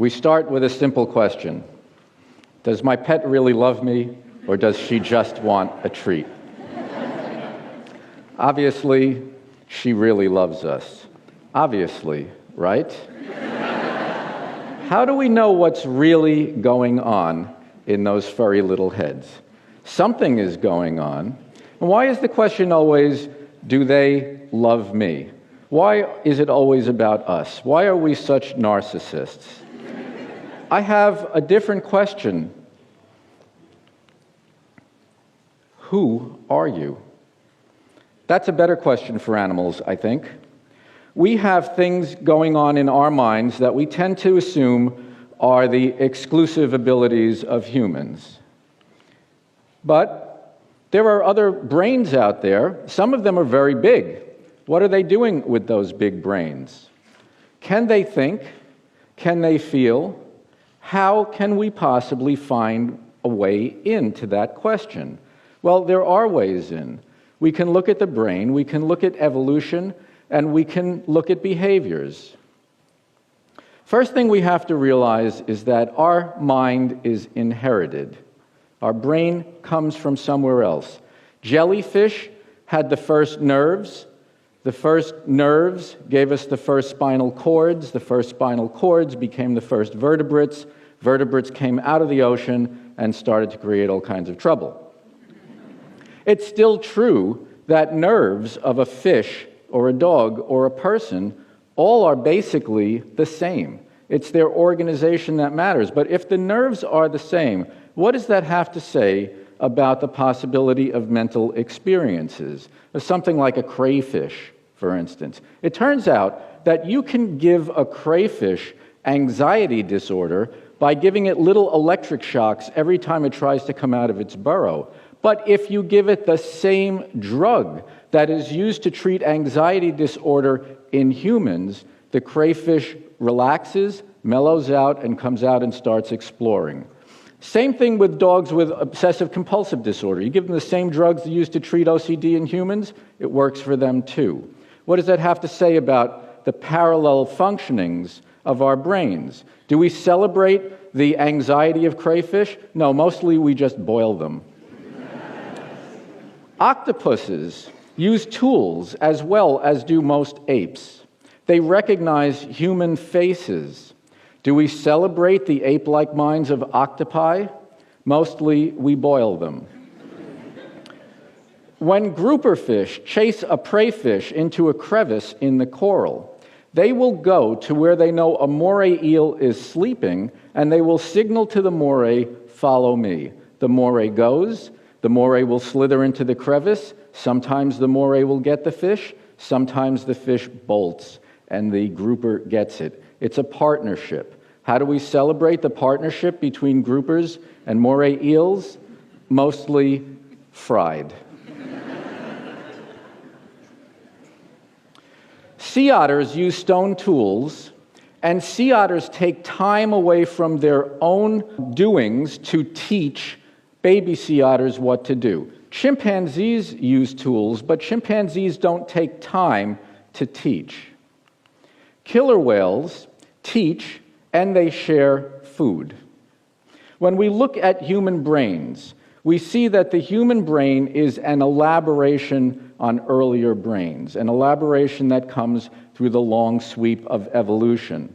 We start with a simple question. Does my pet really love me, or does she just want a treat? Obviously, she really loves us. Obviously, right? How do we know what's really going on in those furry little heads? Something is going on. And why is the question always, do they love me? Why is it always about us? Why are we such narcissists? I have a different question. Who are you? That's a better question for animals, I think. We have things going on in our minds that we tend to assume are the exclusive abilities of humans. But there are other brains out there. Some of them are very big. What are they doing with those big brains? Can they think? Can they feel? How can we possibly find a way into that question? Well, there are ways in. We can look at the brain, we can look at evolution, and we can look at behaviors. First thing we have to realize is that our mind is inherited. Our brain comes from somewhere else. Jellyfish had the first nerves. The first nerves gave us the first spinal cords. The first spinal cords became the first vertebrates. Vertebrates came out of the ocean and started to create all kinds of trouble. It's still true that nerves of a fish or a dog or a person all are basically the same. It's their organization that matters. But if the nerves are the same, what does that have to say about the possibility of mental experiences? Something like a crayfish, for instance. It turns out that you can give a crayfish anxiety disorder by giving it little electric shocks every time it tries to come out of its burrow. But if you give it the same drug that is used to treat anxiety disorder in humans, the crayfish relaxes, mellows out, and comes out and starts exploring. Same thing with dogs with obsessive-compulsive disorder. You give them the same drugs used to treat OCD in humans, it works for them too. What does that have to say about the parallel functionings of our brains? Do we celebrate the anxiety of crayfish? No, mostly we just boil them. Octopuses use tools as well as do most apes. They recognize human faces. Do we celebrate the ape-like minds of octopi? Mostly we boil them. When grouper fish chase a prey fish into a crevice in the coral, they will go to where they know a moray eel is sleeping, and they will signal to the moray, "Follow me." The moray goes, the moray will slither into the crevice, sometimes the moray will get the fish, sometimes the fish bolts, and the grouper gets it. It's a partnership. How do we celebrate the partnership between groupers and moray eels? Mostly fried. Sea otters use stone tools, and sea otters take time away from their own doings to teach baby sea otters what to do. Chimpanzees use tools, but chimpanzees don't take time to teach. Killer whales teach, and they share food. When we look at human brains, we see that the human brain is an elaboration on earlier brains, an elaboration that comes through the long sweep of evolution.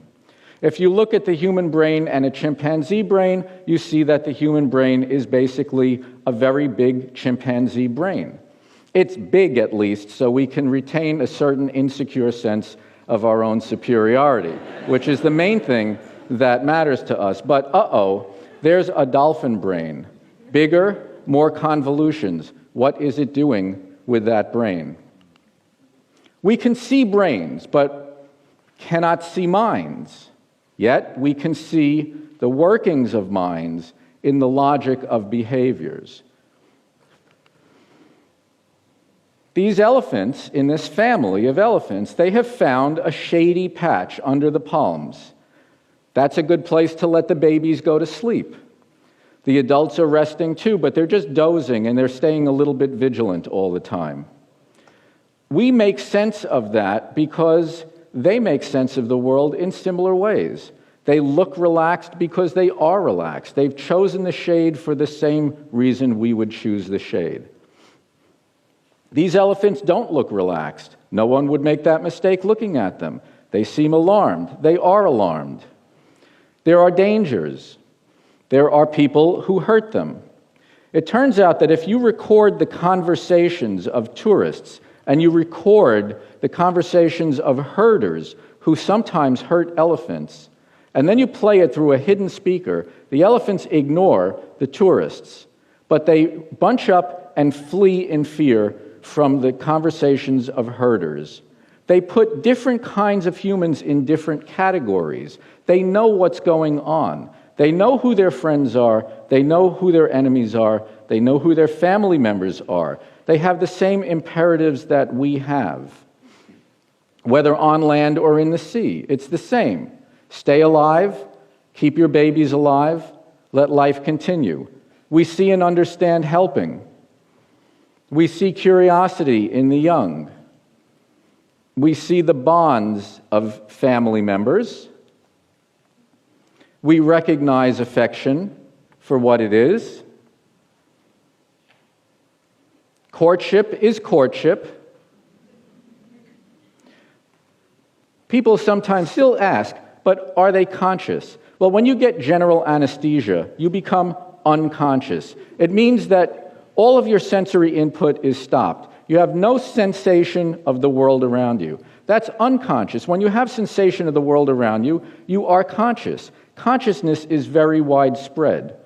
If you look at the human brain and a chimpanzee brain, you see that the human brain is basically a very big chimpanzee brain. It's big, at least, so we can retain a certain insecure sense of our own superiority, which is the main thing that matters to us. But there's a dolphin brain. Bigger, more convolutions. What is it doing with that brain? We can see brains, but cannot see minds. Yet we can see the workings of minds in the logic of behaviors. These elephants, in this family of elephants, they have found a shady patch under the palms. That's a good place to let the babies go to sleep. The adults are resting too, but they're just dozing and they're staying a little bit vigilant all the time. We make sense of that because they make sense of the world in similar ways. They look relaxed because they are relaxed. They've chosen the shade for the same reason we would choose the shade. These elephants don't look relaxed. No one would make that mistake looking at them. They seem alarmed. They are alarmed. There are dangers. There are people who hurt them. It turns out that if you record the conversations of tourists and you record the conversations of herders who sometimes hurt elephants, and then you play it through a hidden speaker, the elephants ignore the tourists, but they bunch up and flee in fear from the conversations of herders. They put different kinds of humans in different categories. They know what's going on. They know who their friends are. They know who their enemies are. They know who their family members are. They have the same imperatives that we have. Whether on land or in the sea, it's the same. Stay alive, keep your babies alive, let life continue. We see and understand helping. We see curiosity in the young. We see the bonds of family members. We recognize affection for what it is. Courtship is courtship. People sometimes still ask, but are they conscious? Well, when you get general anesthesia, you become unconscious. It means that all of your sensory input is stopped. You have no sensation of the world around you. That's unconscious. When you have sensation of the world around you, you are conscious. Consciousness is very widespread.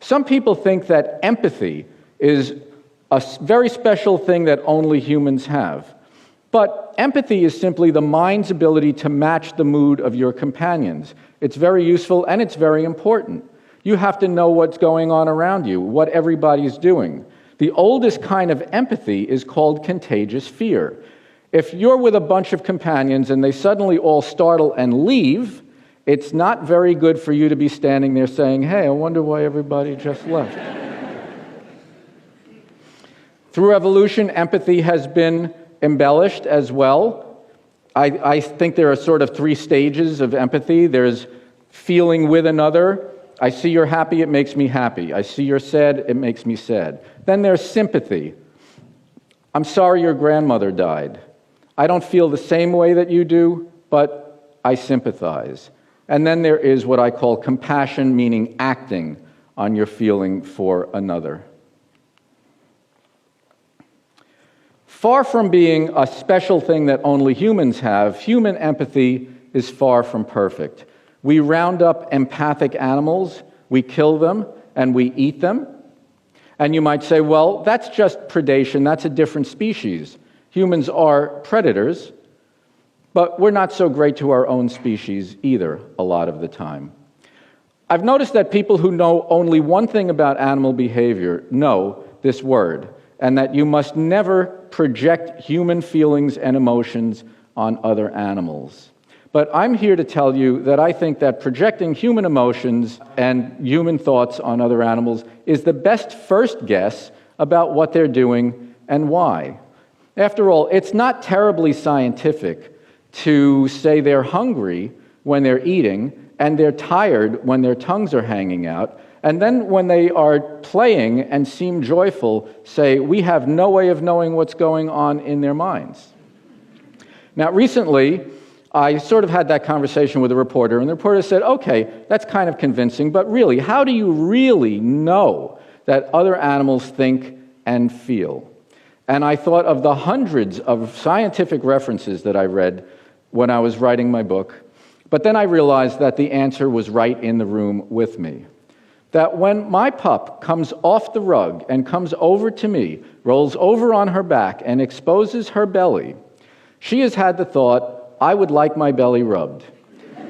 Some people think that empathy is a very special thing that only humans have. But empathy is simply the mind's ability to match the mood of your companions. It's very useful and it's very important. You have to know what's going on around you, what everybody's doing. The oldest kind of empathy is called contagious fear. If you're with a bunch of companions and they suddenly all startle and leave, it's not very good for you to be standing there saying, "Hey, I wonder why everybody just left." Through evolution, empathy has been embellished as well. I think there are sort of 3 stages of empathy. There's feeling with another. I see you're happy, it makes me happy. I see you're sad, it makes me sad. Then there's sympathy. I'm sorry your grandmother died. I don't feel the same way that you do, but I sympathize. And then there is what I call compassion, meaning acting on your feeling for another. Far from being a special thing that only humans have, human empathy is far from perfect. We round up empathic animals, we kill them, and we eat them. And you might say, well, that's just predation, that's a different species. Humans are predators, but we're not so great to our own species either a lot of the time. I've noticed that people who know only one thing about animal behavior know this word, and that you must never project human feelings and emotions on other animals. But I'm here to tell you that I think that projecting human emotions and human thoughts on other animals is the best first guess about what they're doing and why. After all, it's not terribly scientific to say they're hungry when they're eating and they're tired when their tongues are hanging out, and then when they are playing and seem joyful, say, we have no way of knowing what's going on in their minds. Now, recently, I sort of had that conversation with a reporter, and the reporter said, okay, that's kind of convincing, but really, how do you really know that other animals think and feel? And I thought of the hundreds of scientific references that I read when I was writing my book, but then I realized that the answer was right in the room with me. That when my pup comes off the rug and comes over to me, rolls over on her back and exposes her belly, she has had the thought, I would like my belly rubbed.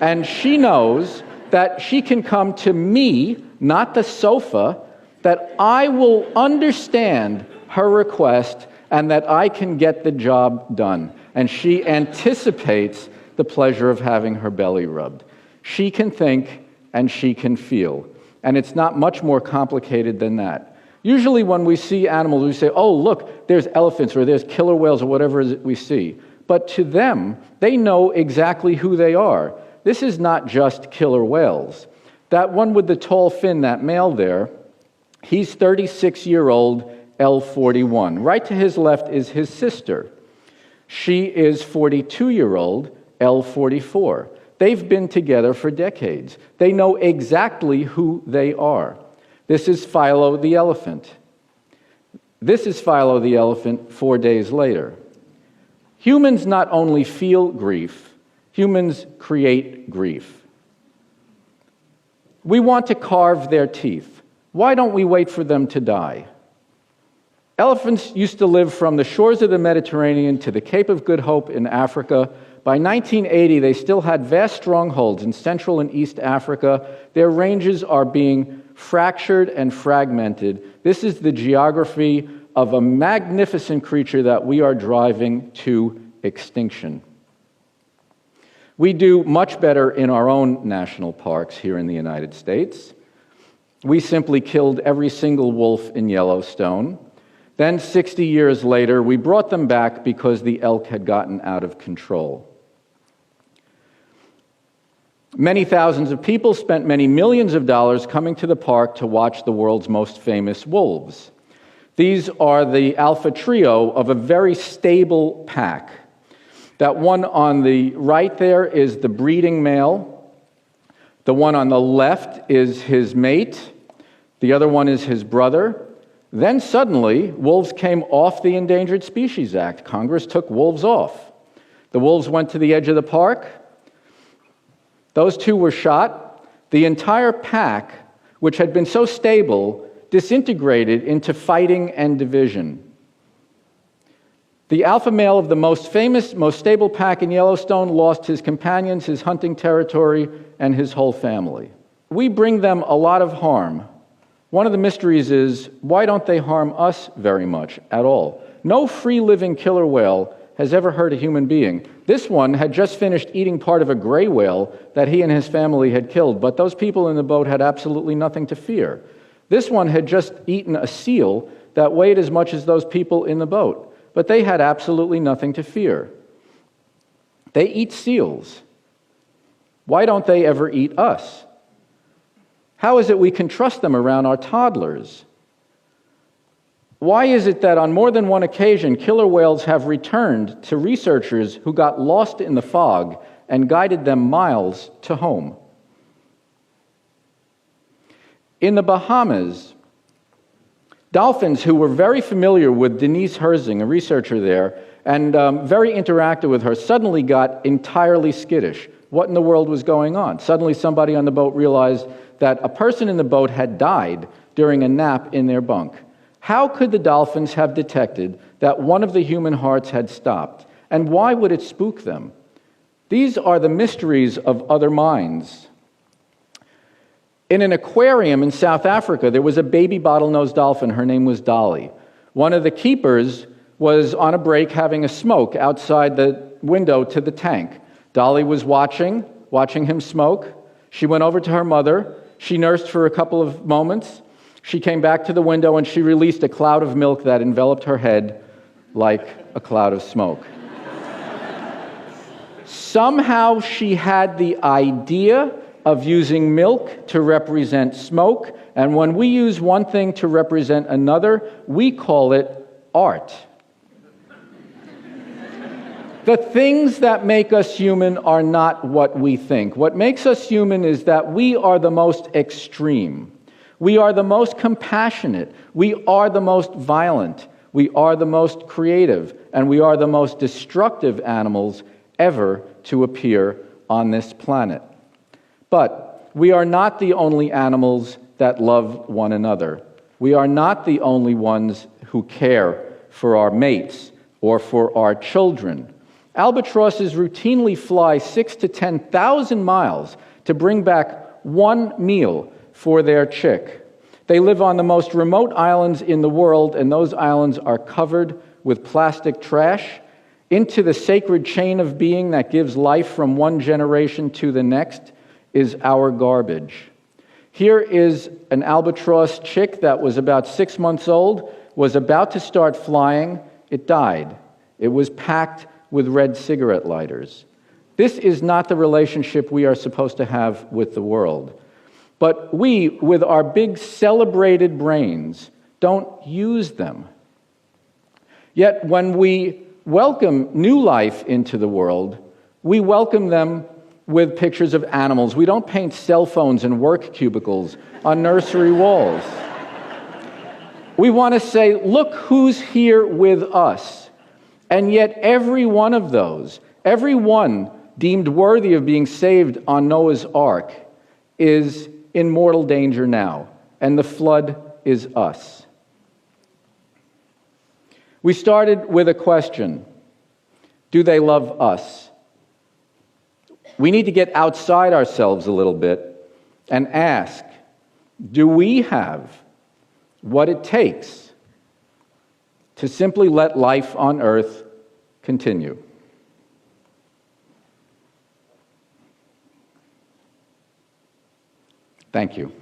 And she knows that she can come to me, not the sofa, that I will understand her request and that I can get the job done. And she anticipates the pleasure of having her belly rubbed. She can think and she can feel. And it's not much more complicated than that. Usually when we see animals, we say, oh, look, there's elephants or there's killer whales or whatever we see. But to them, they know exactly who they are. this is not just killer whales. That one with the tall fin, that male there, he's 36-year-old L41. Right to his left is his sister. She is 42-year-old L44. They've been together for decades. They know exactly who they are. This is Philo the elephant. This is Philo the elephant 4 days later. Humans not only feel grief, humans create grief. We want to carve their teeth. Why don't we wait for them to die? Elephants used to live from the shores of the Mediterranean to the Cape of Good Hope in Africa. By 1980, they still had vast strongholds in Central and East Africa. Their ranges are being fractured and fragmented. This is the geography of a magnificent creature that we are driving to extinction. We do much better in our own national parks here in the United States. We simply killed every single wolf in Yellowstone. Then 60 years later, we brought them back because the elk had gotten out of control. Many thousands of people spent many millions of dollars coming to the park to watch the world's most famous wolves. These are the alpha trio of a very stable pack. That one on the right there is the breeding male. The one on the left is his mate. The other one is his brother. Then suddenly, wolves came off the Endangered Species Act. Congress took wolves off. The wolves went to the edge of the park. Those two were shot. The entire pack, which had been so stable, disintegrated into fighting and division. The alpha male of the most famous, most stable pack in Yellowstone lost his companions, his hunting territory, and his whole family. We bring them a lot of harm. One of the mysteries is, why don't they harm us very much at all? No free-living killer whale has ever hurt a human being. This one had just finished eating part of a gray whale that he and his family had killed, but those people in the boat had absolutely nothing to fear. This one had just eaten a seal that weighed as much as those people in the boat, but they had absolutely nothing to fear. They eat seals. Why don't they ever eat us? How is it we can trust them around our toddlers? Why is it that on more than one occasion, killer whales have returned to researchers who got lost in the fog and guided them miles to home? In the Bahamas, dolphins who were very familiar with Denise Herzing, a researcher there, and very interactive with her, suddenly got entirely skittish. What in the world was going on? Suddenly somebody on the boat realized that a person in the boat had died during a nap in their bunk. How could the dolphins have detected that one of the human hearts had stopped? And why would it spook them? These are the mysteries of other minds. In an aquarium in South Africa, there was a baby bottlenose dolphin. Her name was Dolly. One of the keepers was on a break having a smoke outside the window to the tank. Dolly was watching him smoke. She went over to her mother. She nursed for a couple of moments. She came back to the window and she released a cloud of milk that enveloped her head like a cloud of smoke. Somehow she had the idea of using milk to represent smoke, and when we use one thing to represent another, we call it art. The things that make us human are not what we think. What makes us human is that we are the most extreme. We are the most compassionate. We are the most violent. We are the most creative. And we are the most destructive animals ever to appear on this planet. But we are not the only animals that love one another. We are not the only ones who care for our mates or for our children. Albatrosses routinely fly 6,000 to 10,000 miles to bring back one meal for their chick. They live on the most remote islands in the world, and those islands are covered with plastic trash. Into the sacred chain of being that gives life from one generation to the next is our garbage. Here is an albatross chick that was about 6 months old, was about to start flying. It died. It was packed with red cigarette lighters. This is not the relationship we are supposed to have with the world. But we, with our big celebrated brains, don't use them. Yet when we welcome new life into the world, we welcome them with pictures of animals. We don't paint cell phones and work cubicles on nursery walls. We want to say, look who's here with us. And yet every one of those, every one deemed worthy of being saved on Noah's Ark, is in mortal danger now. And the flood is us. We started with a question. Do they love us? We need to get outside ourselves a little bit and ask, do we have what it takes to simply let life on earth continue? Thank you.